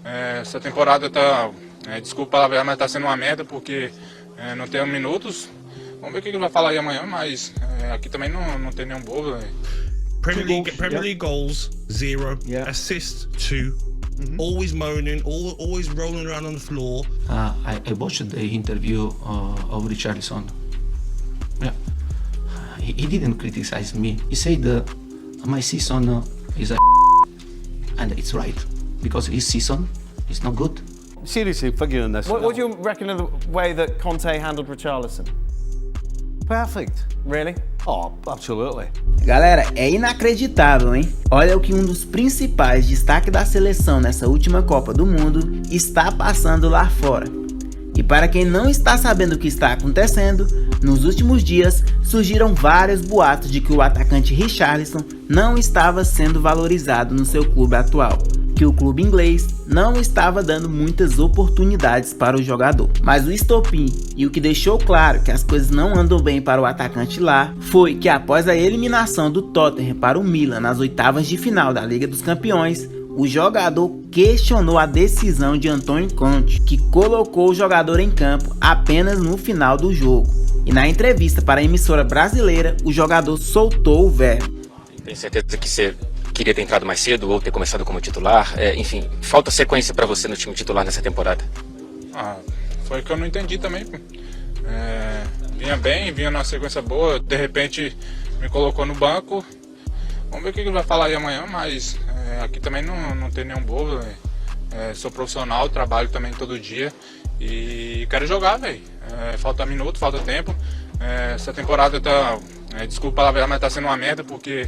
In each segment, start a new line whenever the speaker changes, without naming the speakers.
Essa temporada tá, desculpa a verdade, mas tá sendo uma merda porque não tenho minutos. Vamos ver o que ele vai falar aí amanhã, mas aqui também não tem nenhum bobo.
Premier League goals, 0. Assists, 2. Always moaning, always rolling around on the floor.
I watched the interview of Richarlison. Yeah. He didn't criticize me. He said my season is a and it's right because his season is not good.
Seriously, figuring this.
What do you reckon of the way that Conte handled Richarlison?
Perfect.
Really?
Oh, absolutely.
Galera, é inacreditável, hein? Olha o que um dos principais destaques da seleção nessa última Copa do Mundo está passando lá fora. E para quem não está sabendo o que está acontecendo, nos últimos dias surgiram vários boatos de que o atacante Richarlison não estava sendo valorizado no seu clube atual, que o clube inglês não estava dando muitas oportunidades para o jogador. Mas o estopim e o que deixou claro que as coisas não andam bem para o atacante lá foi que após a eliminação do Tottenham para o Milan nas oitavas de final da Liga dos Campeões, o jogador questionou a decisão de CONTE, que colocou o jogador em campo apenas no final do jogo. E na entrevista para a emissora brasileira, o jogador soltou o verbo.
Tem certeza que você queria ter entrado mais cedo ou ter começado como titular? Enfim, falta sequência para você no time titular nessa temporada?
Foi o que eu não entendi também. Vinha bem, vinha numa sequência boa, de repente me colocou no banco. Vamos ver o que ele vai falar aí amanhã, mas aqui também não tem nenhum bobo. Sou profissional, trabalho também todo dia e quero jogar, velho. Falta minuto, falta tempo. Essa temporada tá, desculpa a verdade, mas tá sendo uma merda porque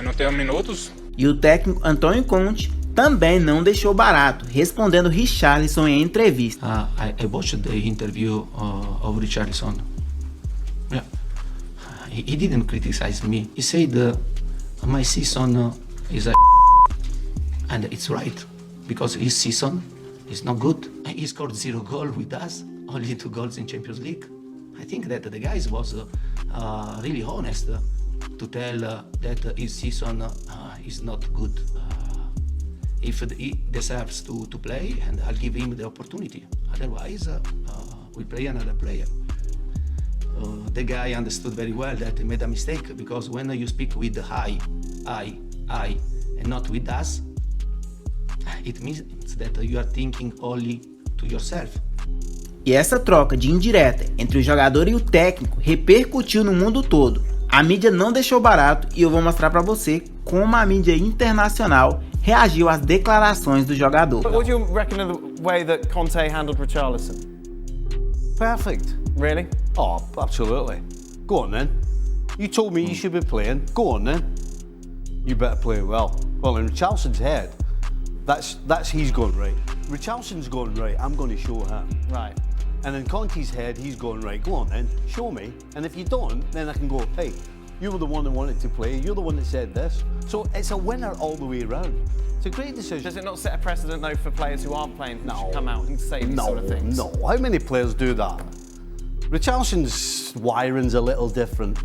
não tenho minutos.
E o técnico CONTE também não deixou barato, respondendo Richarlison em entrevista.
I watched the interview of Richarlison. Yeah. He didn't criticize me. He said my season is a and it's right because his season is not good. He scored 0 goals with us, only 2 goals in Champions League. I think that the guys was really honest to tell that his season is not good. If he deserves to play, and I'll give him the opportunity. Otherwise, we play another player. The guy understood very well that he made a mistake because when you speak with the I, and not with us, it means that you are thinking only to yourself.
E essa troca de indireta entre o jogador e o técnico repercutiu no mundo todo. A mídia não deixou barato e eu vou mostrar pra você como a mídia internacional reagiu às declarações do jogador.
What do you reckon of the way that Conte handled Richarlison?
Perfect.
Really?
Oh, absolutely. Go on then. You told me you should be playing. Go on then. You better play well. Well, in Richarlison's head, that's he's going right. Richarlison's going right. I'm going to show him.
Right.
And in Conte's head, he's going right. Go on then, show me. And if you don't, then I can go, hey, you were the one that wanted to play. You're the one that said this. So it's a winner all the way around. It's a great decision.
Does it not set a precedent though for players who aren't playing who should come out and say these sort of things?
No. How many players do that? Richarlison's wiring's a little different.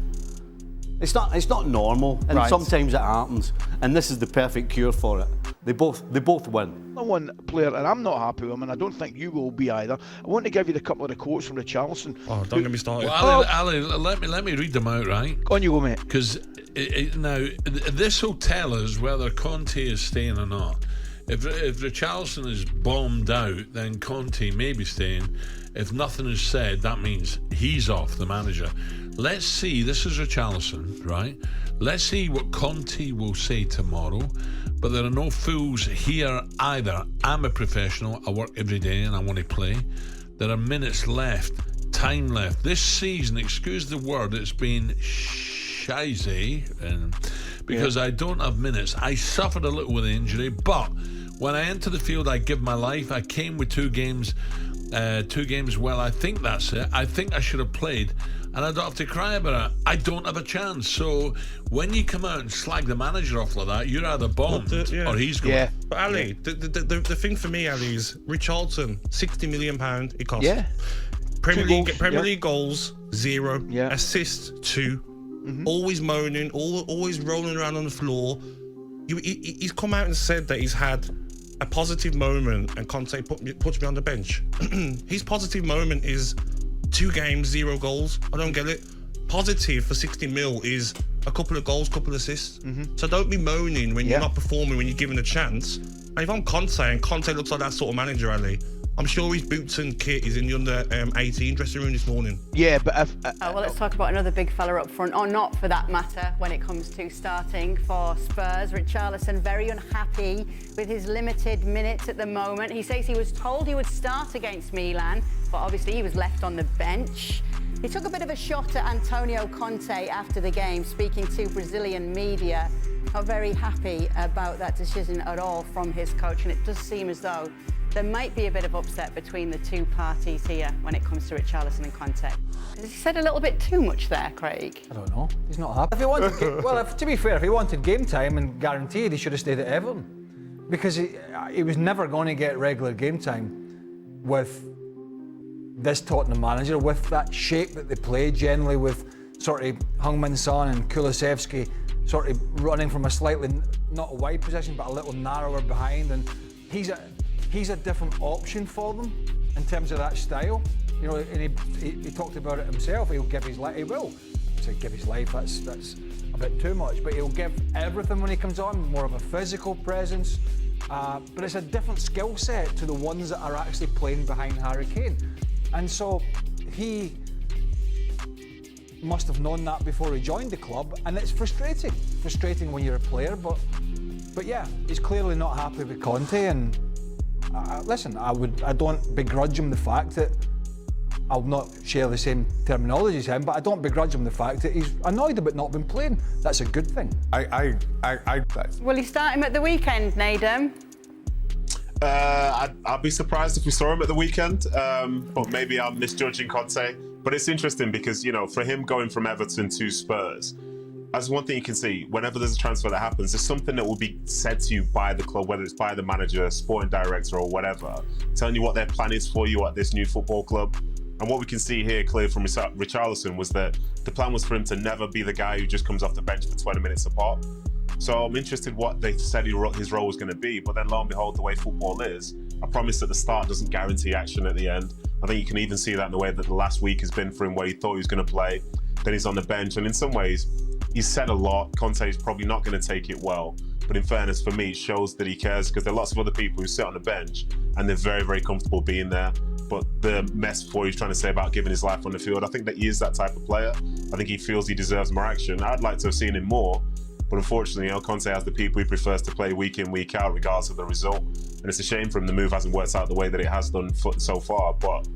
It's not normal, and sometimes it happens. And this is the perfect cure for it. They both win.
I'm one player, and I'm not happy with him, and I don't think you will be either. I want to give you a couple of the quotes from Richarlison.
Oh, don't get me started.
Well, Ali, let me read them out, right?
On you go, mate.
Because now this will tell us whether Conte is staying or not. If Richarlison is bombed out, then Conte may be staying. If nothing is said, that means he's off, the manager. Let's see, this is Richarlison, right? Let's see what Conte will say tomorrow. But there are no fools here either. I'm a professional, I work every day and I want to play. There are minutes left, time left. This season, excuse the word, it's been shizy, because I don't have minutes. I suffered a little with the injury, but when I enter the field, I give my life. I came with 2 games. 2 games, well, I think that's it. I think I should have played, and I don't have to cry about it. I don't have a chance. So when you come out and slag the manager off like that, you're either bombed or he's going.
Yeah. But Ali, the thing for me, Ali, is Richarlison, £60 million it costs.
Yeah.
Premier League goals, 0.
Yeah.
Assists, 2. Always moaning, always rolling around on the floor. He's come out and said that he's had a positive moment and Conte puts me on the bench. His positive moment is 2 games, 0 goals. I don't get it. Positive for 60 mil is a couple of goals, couple of assists. So don't be moaning when you're not performing, when you're given a chance. And if I'm Conte, and Conte looks like that sort of manager, Ali, I'm sure his boots and kit is in the under 18 dressing room this morning.
Yeah, but
well, let's talk about another big fella up front, or not for that matter, when it comes to starting for Spurs. Richarlison very unhappy with his limited minutes at the moment. He says he was told he would start against Milan, but obviously he was left on the bench. He took a bit of a shot at Antonio Conte after the game, speaking to Brazilian media. Not very happy about that decision at all from his coach, and it does seem as though there might be a bit of upset between the 2 parties here when it comes to Richarlison and Conte. Has he said a little bit too much there, Craig?
I don't know. He's not happy. If he wanted, well, to be fair, if he wanted game time and guaranteed, he should have stayed at Everton, because he was never going to get regular game time with this Tottenham manager, with that shape that they play, generally with sort of Heung-min Son and Kulusevski sort of running from a slightly, not a wide position, but a little narrower behind, and he's a different option for them in terms of that style. You know, and he talked about it himself. He'll give his life. He will. To give his life, that's a bit too much. But he'll give everything when he comes on. More of a physical presence. But it's a different skill set to the ones that are actually playing behind Harry Kane. And so he must have known that before he joined the club, and it's frustrating. Frustrating when you're a player, but yeah, he's clearly not happy with Conte. And listen, I don't begrudge him the fact that I'll not share the same terminology as him, but I don't begrudge him the fact that he's annoyed about not being playing. That's a good thing.
Will you start him at the weekend, Nadem?
I'd be surprised if we saw him at the weekend, but maybe I'm misjudging Conte. But it's interesting because, you know, for him going from Everton to Spurs, as one thing you can see, whenever there's a transfer that happens, there's something that will be said to you by the club, whether it's by the manager, sporting director, or whatever, telling you what their plan is for you at this new football club. And what we can see here clear from Richarlison was that the plan was for him to never be the guy who just comes off the bench for 20 minutes a pop. So I'm interested what they said his role was going to be, but then lo and behold, the way football is, a promise at the start doesn't guarantee action at the end. I think you can even see that in the way that the last week has been for him, where he thought he was going to play, then he's on the bench, and in some ways, he's said a lot. Conte is probably not going to take it well, but in fairness, for me, it shows that he cares, because there are lots of other people who sit on the bench, and they're very, very comfortable being there. But the metaphor he's trying to say about giving his life on the field, I think that he is that type of player. I think he feels he deserves more action. I'd like to have seen him more, but unfortunately, you know, Conte has the people he prefers to play week in, week out, regardless of the result. And it's a shame for him the move hasn't worked out the way that it has done so far, but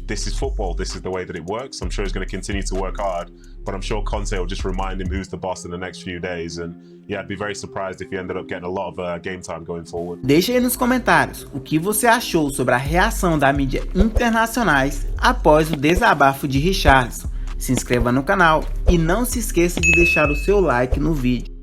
this is football. This is the way that it works. I'm sure he's going to continue to work hard, but I'm sure Conte will just remind him who's the boss in the next few days. And yeah, I'd be very surprised if he ended up getting a lot of game time going forward.
Deixa aí nos comentários o que você achou sobre a reação da mídia internacionais após o desabafo de Richarlison. Se inscreva no canal e não se esqueça de deixar o seu like no vídeo.